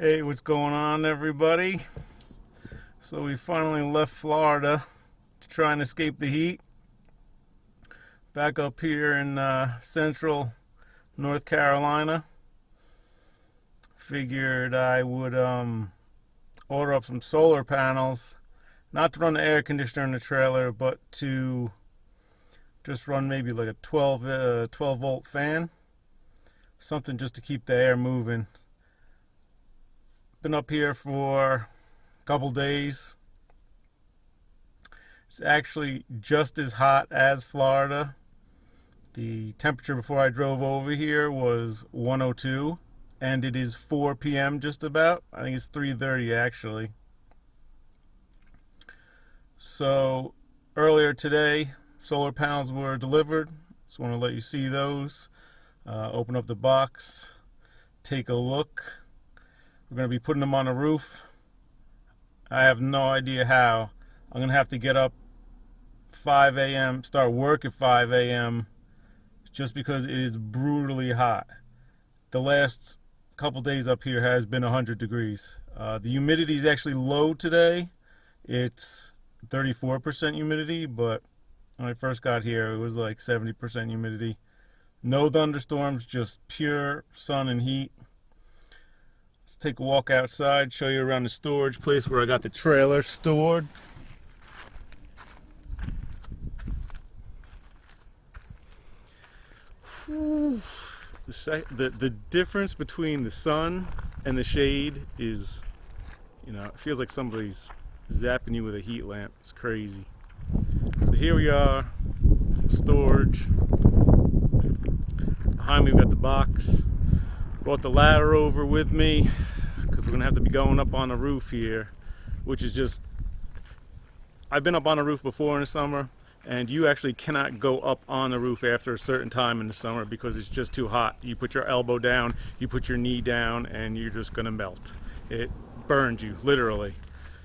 Hey, what's going on, everybody? So we finally left Florida to try and escape the heat. Back up here in central North Carolina. Figured I would order up some solar panels, not to run the air conditioner in the trailer, but to just run maybe like a 12 volt fan. Something just to keep the air moving. Been up here for a couple days. It's actually just as hot as Florida. The temperature before I drove over here was 102, and it is 4 p.m. just about. I think it's 3:30 actually. So earlier today, solar panels were delivered. Just want to let you see those. Open up the box, take a look. We're going to be putting them on the roof. I have no idea how. I'm going to have to get up 5 a.m., start work at 5 a.m. just because it is brutally hot. The last couple days up here has been 100 degrees. The humidity is actually low today. It's 34% humidity, but when I first got here, it was like 70% humidity. No thunderstorms, just pure sun and heat. Let's take a walk outside, show you around the storage place where I got the trailer stored. The difference between the sun and the shade is, it feels like somebody's zapping you with a heat lamp. It's crazy. So here we are, storage. Behind me we got the box. Brought the ladder over with me because we're gonna have to be going up on the roof here, which is just, I've been up on the roof before in the summer, and you actually cannot go up on the roof after a certain time in the summer because it's just too hot. You put your elbow down, you put your knee down, and you're just gonna melt. It burns you, literally.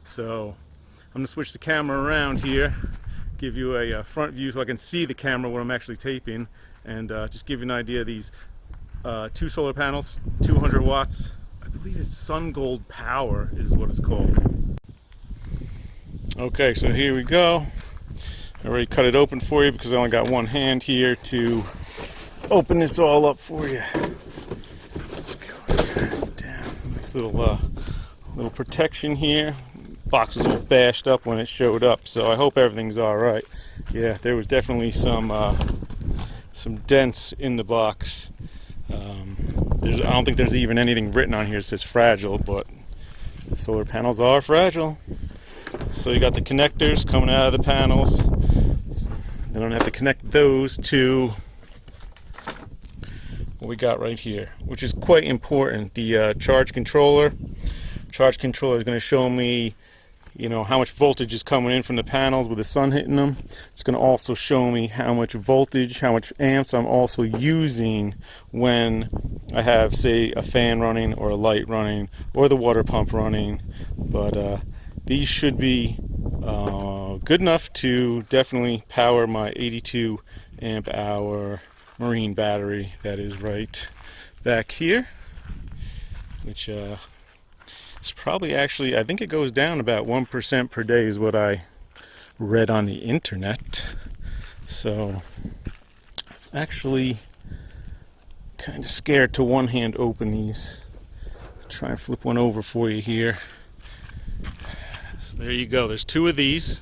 So I'm gonna switch the camera around here, give you a front view so I can see the camera when I'm actually taping, and just give you an idea of these 2 solar panels, 200 watts. I believe it's Sun Gold Power is what it's called. Okay, so here we go. I already cut it open for you because I only got one hand here to open this all up for you. Let's go down. Nice little protection here. Box was all bashed up when it showed up, so I hope everything's all right. Yeah, there was definitely some dents in the box. I don't think there's even anything written on here that says fragile, but solar panels are fragile. So you got the connectors coming out of the panels. Then I'm going to have to connect those to what we got right here, which is quite important. The charge controller. Charge controller is going to show me how much voltage is coming in from the panels with the sun hitting them. It's going to also show me how much voltage, how much amps I'm also using when I have, say, a fan running or a light running or the water pump running. But these should be good enough to definitely power my 82 amp hour marine battery that is right back here, which it's probably actually, I think it goes down about 1% per day is what I read on the internet. So I'm actually kind of scared to one hand open these. I'll try and flip one over for you here. So there you go. There's 2 of these.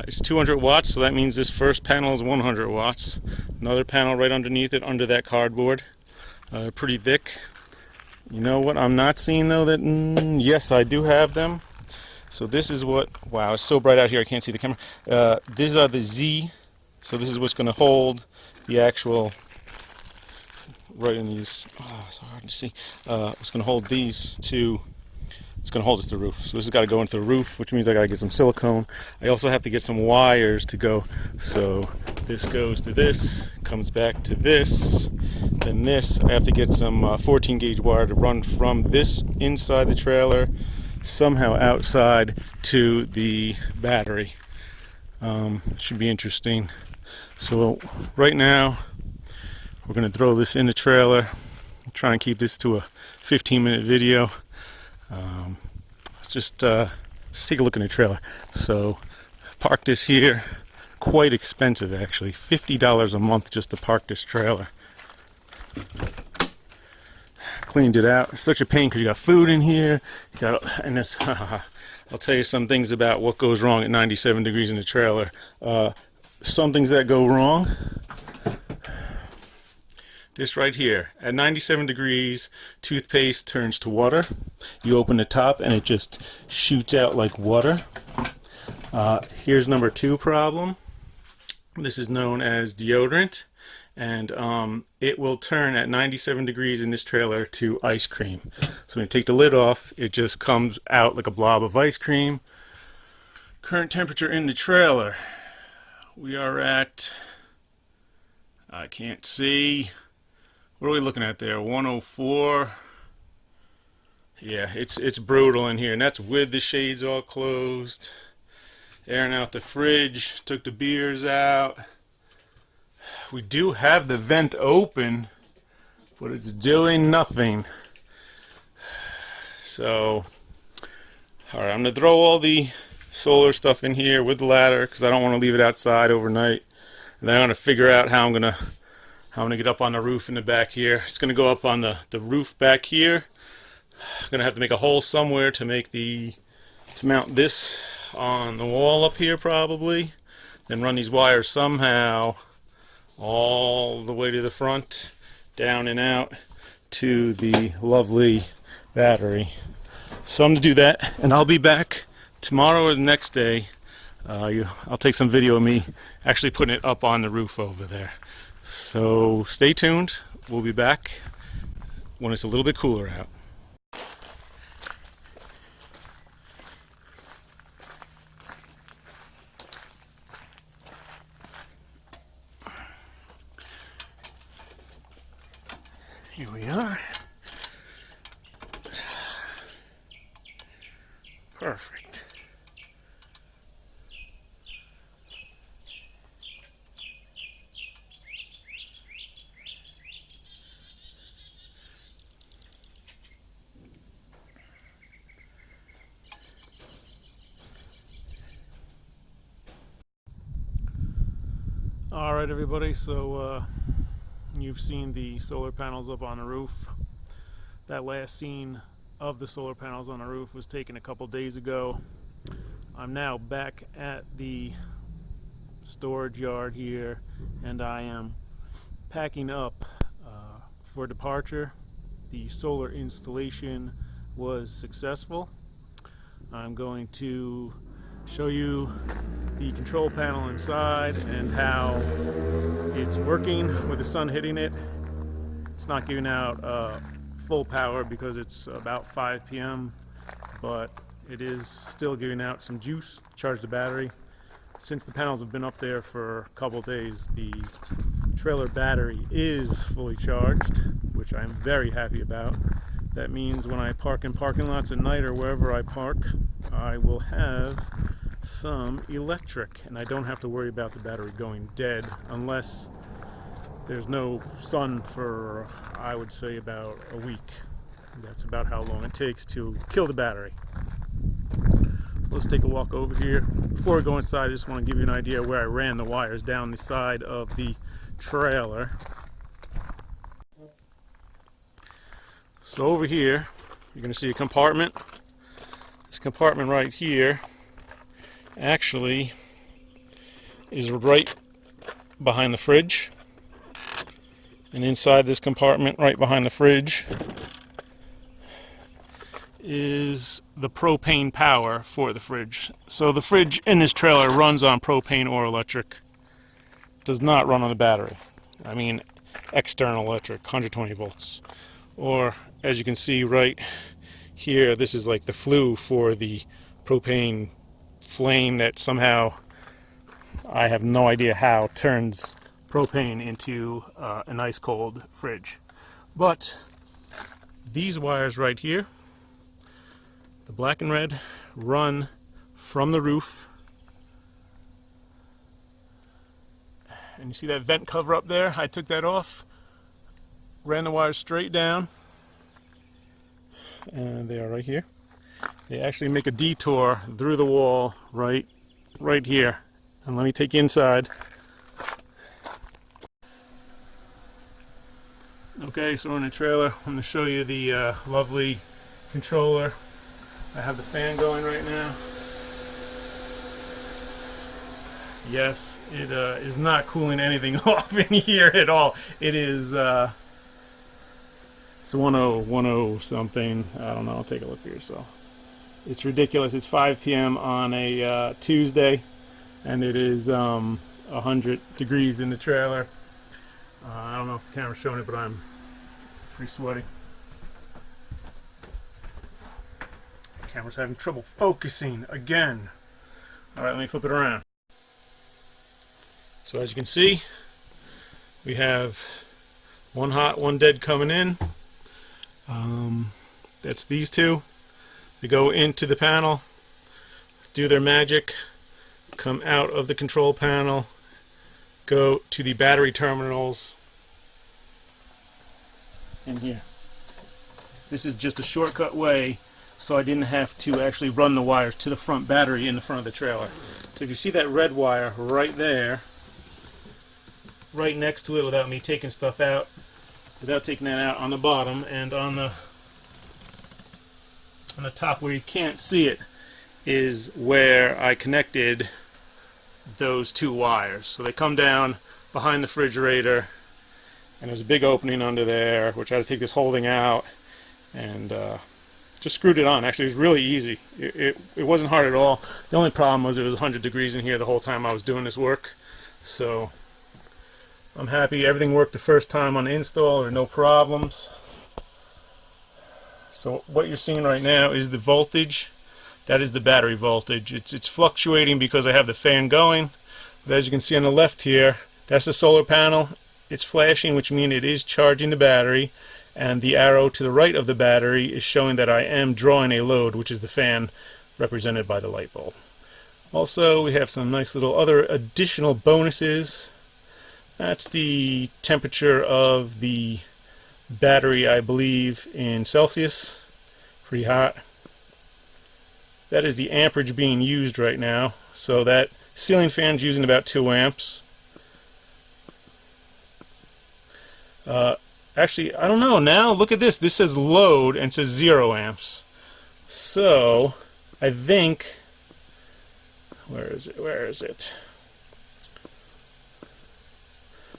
It's 200 watts, so that means this first panel is 100 watts. Another panel right underneath it, under that cardboard. Pretty thick. You know what I'm not seeing though? That yes, I do have them. So this is what, wow, it's so bright out here I can't see the camera. These are the Z. So this is what's going to hold the actual, right in these, it's hard to see. It's going to hold these two. It's going to hold it to the roof. So this has got to go into the roof, which means I got to get some silicone. I also have to get some wires to go. So this goes to this, comes back to this, then this. I have to get some 14 gauge wire to run from this inside the trailer somehow outside to the battery. Should be interesting. So right now we're going to throw this in the trailer. try and keep this to a 15-minute video. Let's take a look in the trailer. So, park this here. Quite expensive, actually. $50 a month just to park this trailer. Cleaned it out. It's such a pain because you got food in here. And it's, I'll tell you some things about what goes wrong at 97 degrees in the trailer. Some things that go wrong. This right here, at 97 degrees, toothpaste turns to water. You open the top and it just shoots out like water. Here's number 2 problem. This is known as deodorant, and it will turn at 97 degrees in this trailer to ice cream. So when you take the lid off, it just comes out like a blob of ice cream. Current temperature in the trailer, we are at, I can't see, what are we looking at there? 104. Yeah, it's brutal in here, and that's with the shades all closed. Airing out the fridge, took the beers out. We do have the vent open, but it's doing nothing. So, alright, I'm going to throw all the solar stuff in here with the ladder because I don't want to leave it outside overnight. And then I'm going to figure out how I'm going to get up on the roof in the back here. It's going to go up on the roof back here. I'm going to have to make a hole somewhere to mount this on the wall up here probably. Then run these wires somehow all the way to the front, down and out to the lovely battery. So I'm going to do that, and I'll be back tomorrow or the next day. I'll take some video of me actually putting it up on the roof over there. So stay tuned. We'll be back when it's a little bit cooler out. Here we are. Perfect. All right, everybody, so you've seen the solar panels up on the roof. That last scene of the solar panels on the roof was taken a couple days ago. I'm now back at the storage yard here, and I am packing up for departure. The solar installation was successful. I'm going to show you the control panel inside and how it's working with the sun hitting it. It's not giving out full power because it's about 5 p.m. but it is still giving out some juice to charge the battery. Since the panels have been up there for a couple days, the trailer battery is fully charged, which I'm very happy about. That means when I park in parking lots at night or wherever I park, I will have some electric, and I don't have to worry about the battery going dead unless there's no sun for, I would say, about a week. That's about how long it takes to kill the battery. Let's take a walk over here. Before I go inside, I just want to give you an idea where I ran the wires down the side of the trailer. So over here, you're going to see a compartment. This compartment right here actually is right behind the fridge. And inside this compartment right behind the fridge is the propane power for the fridge. So the fridge in this trailer runs on propane or electric. Does not run on the battery. I mean external electric, 120 volts. Or as you can see right here, this is like the flue for the propane flame that somehow, I have no idea how, turns propane into an ice cold fridge. But these wires right here, the black and red, run from the roof. And you see that vent cover up there? I took that off. ran the wires straight down, and they are right here. They actually make a detour through the wall right here. And let me take you inside. Okay, so we're in the trailer. I'm going to show you the lovely controller. I have the fan going right now. Yes, it is not cooling anything off in here at all. It is it's 10 something. I don't know. I'll take a look for yourself. It's ridiculous. It's 5 p.m. on a Tuesday, and it is 100 degrees in the trailer. I don't know if the camera's showing it, but I'm pretty sweaty. The camera's having trouble focusing again. All right, let me flip it around. So as you can see, we have one hot, one dead coming in. That's these two. They go into the panel, do their magic, come out of the control panel, go to the battery terminals in here. This is just a shortcut way so I didn't have to actually run the wires to the front battery in the front of the trailer. So if you see that red wire right there, right next to it without me taking stuff out, without taking that out, on the bottom and on the top where you can't see it is where I connected those two wires. So they come down behind the refrigerator, and there's a big opening under there, which I had to take this whole thing out and just screwed it on. Actually, it was really easy. It wasn't hard at all. The only problem was it was 100 degrees in here the whole time I was doing this work. So I'm happy everything worked the first time on the install. There were no problems. So what you're seeing right now is the voltage. That is the battery voltage. It's fluctuating because I have the fan going. But as you can see on the left here, that's the solar panel. It's flashing, which means it is charging the battery. And the arrow to the right of the battery is showing that I am drawing a load, which is the fan represented by the light bulb. Also, we have some nice little other additional bonuses. That's the temperature of the battery, I believe, in Celsius. Pretty hot. That is the amperage being used right now. So that ceiling fan's using about 2 amps. Actually, I don't know. Now, look at this. This says load and says 0 amps. So, I think... Where is it? Where is it?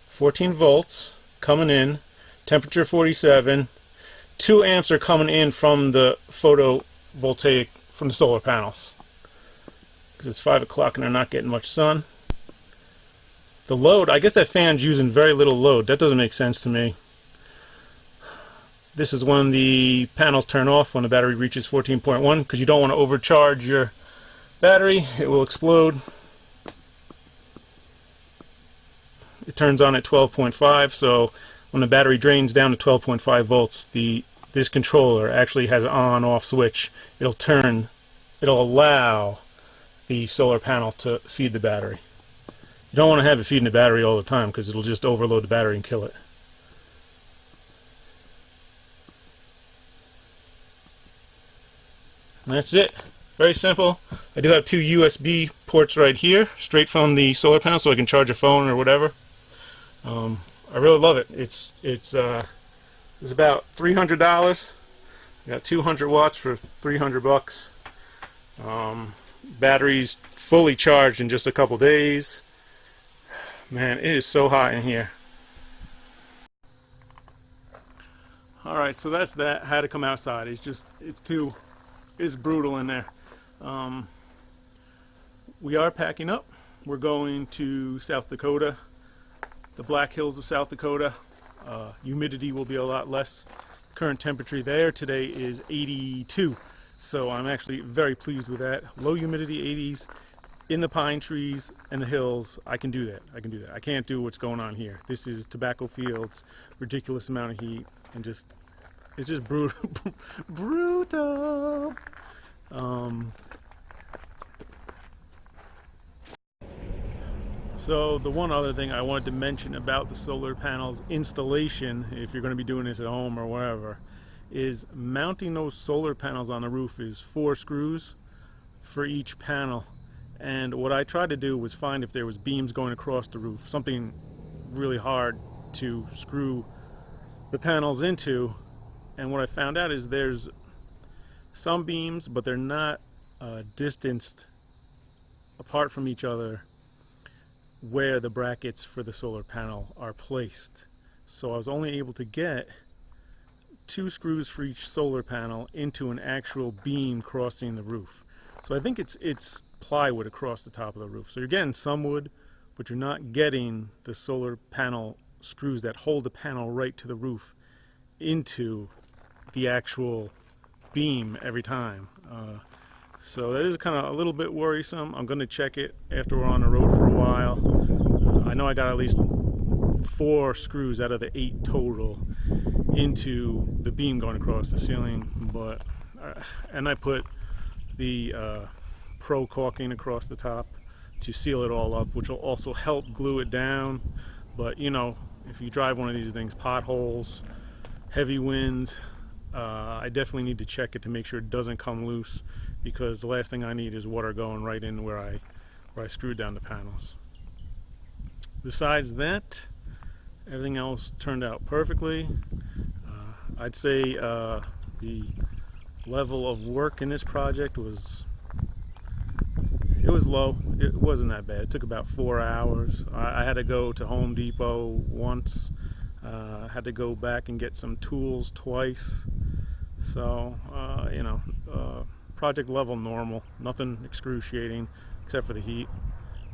14 volts coming in. Temperature 47. 2 amps are coming in from the photovoltaic, from the solar panels. Because it's 5 o'clock and they're not getting much sun. The load, I guess that fan's using very little load. That doesn't make sense to me. This is when the panels turn off, when the battery reaches 14.1, because you don't want to overcharge your battery. It will explode. It turns on at 12.5, so when the battery drains down to 12.5 volts, this controller actually has an on-off switch. It'll allow the solar panel to feed the battery. You don't want to have it feeding the battery all the time because it'll just overload the battery and kill it. And that's it. Very simple. I do have 2 USB ports right here, straight from the solar panel, so I can charge a phone or whatever. I really love it. It's about $300. You got 200 watts for $300. Battery's fully charged in just a couple days. Man, it is so hot in here. Alright, so that's that. Had to come outside. It's brutal in there. We are packing up. We're going to South Dakota, the Black Hills of South Dakota. Humidity will be a lot less. Current temperature there today is 82, so I'm actually very pleased with that. Low humidity 80s in the pine trees and the hills. I can do that. I can't do what's going on here. This is tobacco fields, ridiculous amount of heat, and it's just brutal. Brutal. So the one other thing I wanted to mention about the solar panels installation, if you're going to be doing this at home or wherever, is mounting those solar panels on the roof is 4 screws for each panel. And what I tried to do was find if there was beams going across the roof, something really hard to screw the panels into. And what I found out is there's some beams, but they're not distanced apart from each other where the brackets for the solar panel are placed. So I was only able to get 2 screws for each solar panel into an actual beam crossing the roof. So I think it's plywood across the top of the roof. So you're getting some wood, but you're not getting the solar panel screws that hold the panel right to the roof into the actual beam every time. So that is kind of a little bit worrisome. I'm going to check it after we're on the road for a while. I know I got at least 4 screws out of the 8 total into the beam going across the ceiling, but and I put the pro caulking across the top to seal it all up, which will also help glue it down. But you know, if you drive one of these things, potholes, heavy wind, I definitely need to check it to make sure it doesn't come loose, because the last thing I need is water going right in where I screwed down the panels. Besides that, everything else turned out perfectly. I'd say the level of work in this project was low. It wasn't that bad. It took about 4 hours. I had to go to Home Depot once. Had to go back and get some tools twice. So you know, project level normal. Nothing excruciating except for the heat.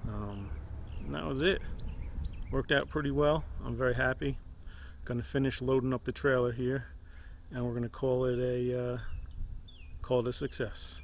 And that was it. Worked out pretty well. I'm very happy. Gonna finish loading up the trailer here, and we're gonna call it a success.